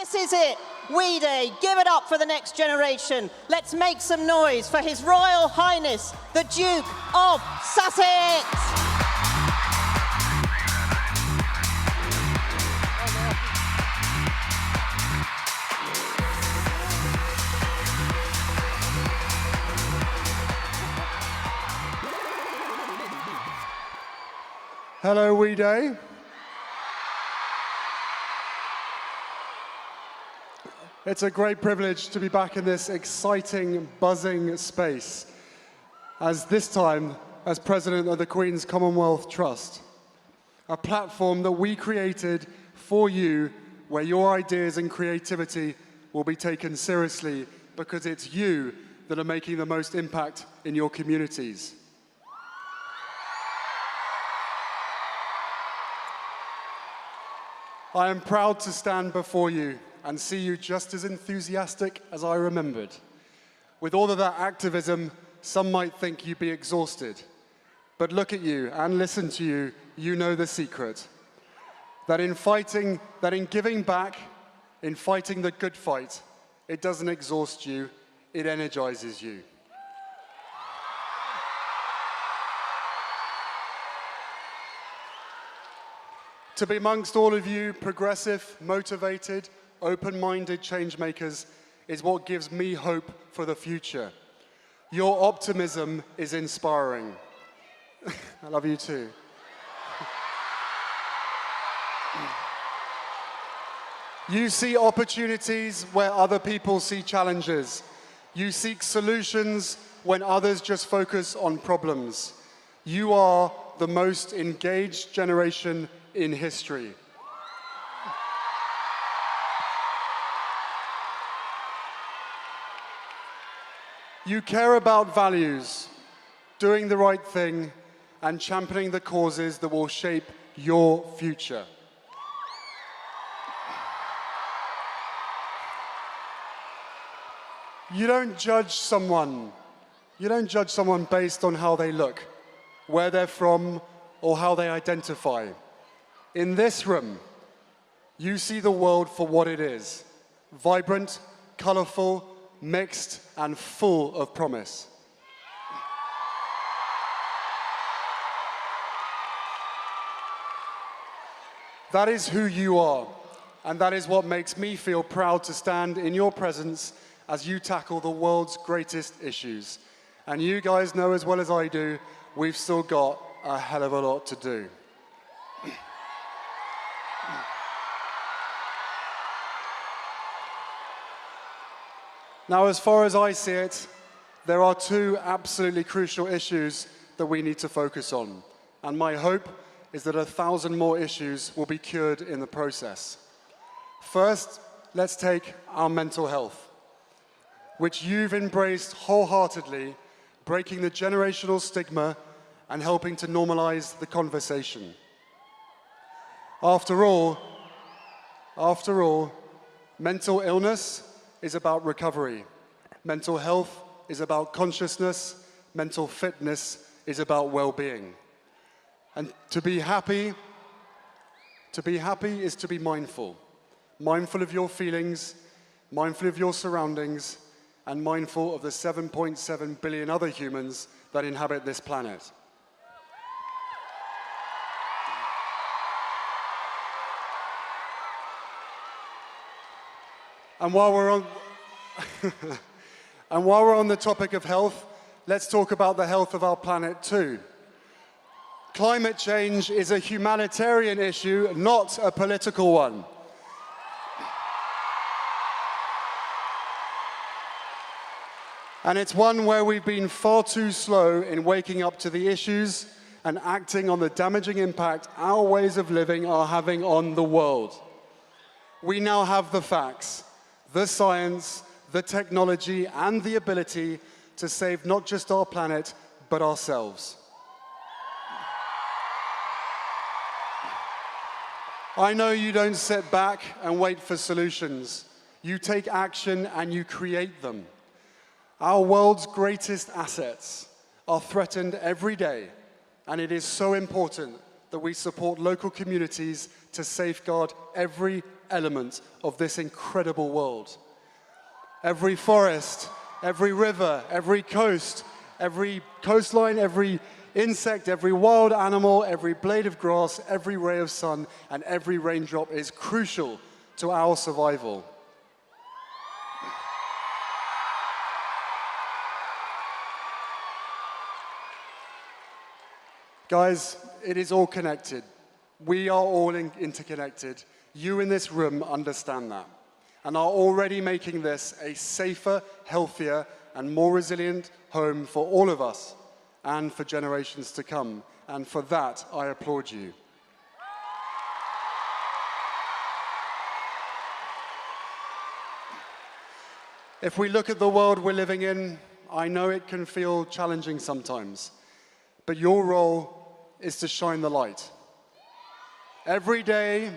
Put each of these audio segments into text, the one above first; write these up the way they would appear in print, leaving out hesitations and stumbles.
This is it. We Day. Give it up for the next generation. Let's make some noise for His Royal Highness, the Duke of Sussex. Hello, We Day. It's a great privilege to be back in this exciting, buzzing space, as this time as President of the Queen's Commonwealth Trust, a platform that we created for you, where your ideas and creativity will be taken seriously because it's you that are making the most impact in your communities. I am proud to stand before you and see you just as enthusiastic as I remembered. With all of that activism, some might think you'd be exhausted. But look at you and listen to you, you know the secret. That in giving back, in fighting the good fight, it doesn't exhaust you, it energizes you. To be amongst all of you, progressive, motivated, open-minded change makers is what gives me hope for the future. Your optimism is inspiring. I love you too. You see opportunities where other people see challenges. You seek solutions when others just focus on problems. You are the most engaged generation in history. You care about values, doing the right thing, and championing the causes that will shape your future. You don't judge someone based on how they look, where they're from, or how they identify. In this room, you see the world for what it is: vibrant, colorful, mixed, and full of promise. That is who you are, and that is what makes me feel proud to stand in your presence as you tackle the world's greatest issues. And you guys know as well as I do, we've still got a hell of a lot to do. Now, as far as I see it, there are two absolutely crucial issues that we need to focus on. And my hope is that 1,000 more issues will be cured in the process. First, let's take our mental health, which you've embraced wholeheartedly, breaking the generational stigma and helping to normalize the conversation. After all, mental illness is about recovery. Mental health is about consciousness. Mental fitness is about well-being. And to be happy is to be mindful. Mindful of your feelings, mindful of your surroundings, and mindful of the 7.7 billion other humans that inhabit this planet. And while we're on the topic of health, let's talk about the health of our planet too. Climate change is a humanitarian issue, not a political one. And it's one where we've been far too slow in waking up to the issues and acting on the damaging impact our ways of living are having on the world. We now have the facts, the science, the technology, and the ability to save not just our planet, but ourselves. I know you don't sit back and wait for solutions. You take action and you create them. Our world's greatest assets are threatened every day, and it is so important that we support local communities to safeguard every element of this incredible world. Every forest, every river, every coast, every coastline, every insect, every wild animal, every blade of grass, every ray of sun, and every raindrop is crucial to our survival. Guys, it is all connected. We are all interconnected. You in this room understand that and are already making this a safer, healthier, and more resilient home for all of us and for generations to come. And for that, I applaud you. If we look at the world we're living in, I know it can feel challenging sometimes, but your role is to shine the light. Every day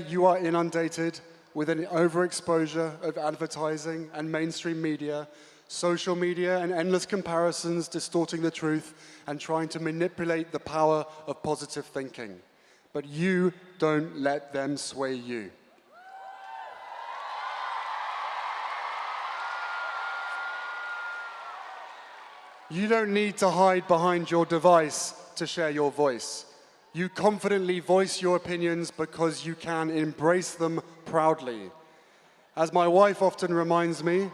you are inundated with an overexposure of advertising and mainstream media, social media, and endless comparisons distorting the truth and trying to manipulate the power of positive thinking. But you don't let them sway you. You don't need to hide behind your device to share your voice. You confidently voice your opinions because you can embrace them proudly. As my wife often reminds me,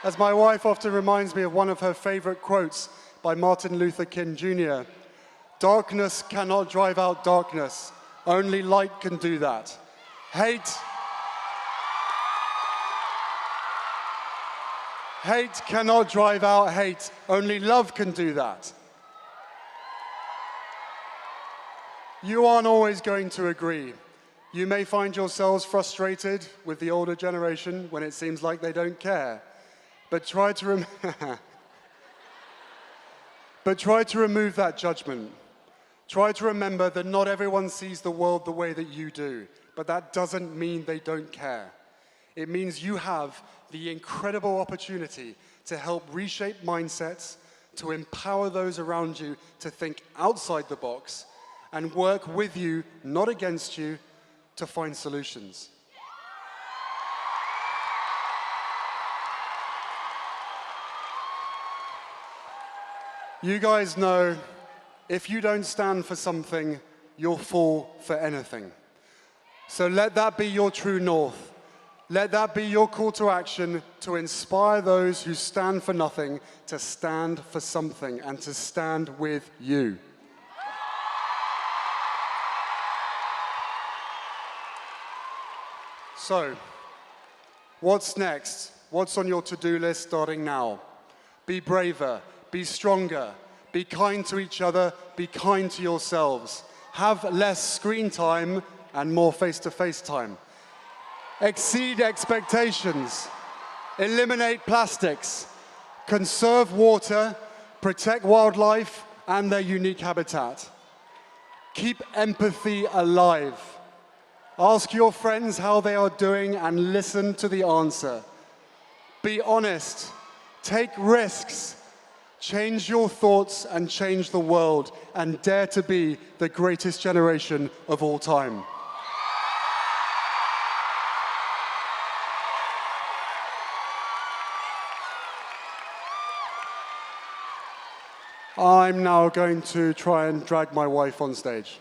of one of her favorite quotes by Martin Luther King Jr., "Darkness cannot drive out darkness. Only light can do that. Hate cannot drive out hate. Only love can do that." You aren't always going to agree. You may find yourselves frustrated with the older generation when it seems like they don't care. But try to remove that judgment. Try to remember that not everyone sees the world the way that you do, but that doesn't mean they don't care. It means you have the incredible opportunity to help reshape mindsets, to empower those around you to think outside the box, and work with you, not against you, to find solutions. You guys know, if you don't stand for something, you'll fall for anything. So let that be your true north. Let that be your call to action to inspire those who stand for nothing to stand for something and to stand with you. So, what's next? What's on your to-do list starting now? Be braver, be stronger, be kind to each other, be kind to yourselves. Have less screen time and more face-to-face time. Exceed expectations. Eliminate plastics. Conserve water, protect wildlife and their unique habitat. Keep empathy alive. Ask your friends how they are doing and listen to the answer. Be honest. Take risks. Change your thoughts and change the world, and dare to be the greatest generation of all time. I'm now going to try and drag my wife on stage.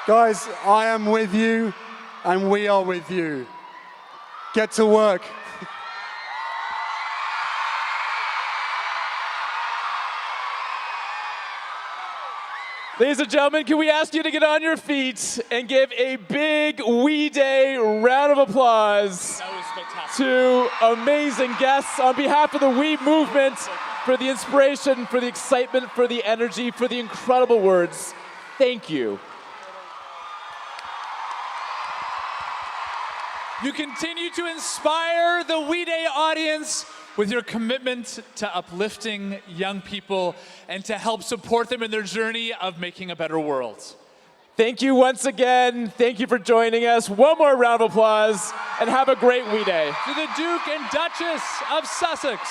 Guys, I am with you, and we are with you. Get to work. Ladies and gentlemen, can we ask you to get on your feet and give a big We Day round of applause to amazing guests on behalf of the We movement, for the inspiration, for the excitement, for the energy, for the incredible words. Thank you. You continue to inspire the We Day audience with your commitment to uplifting young people and to help support them in their journey of making a better world. Thank you once again. Thank you for joining us. One more round of applause, and have a great We Day. To the Duke and Duchess of Sussex.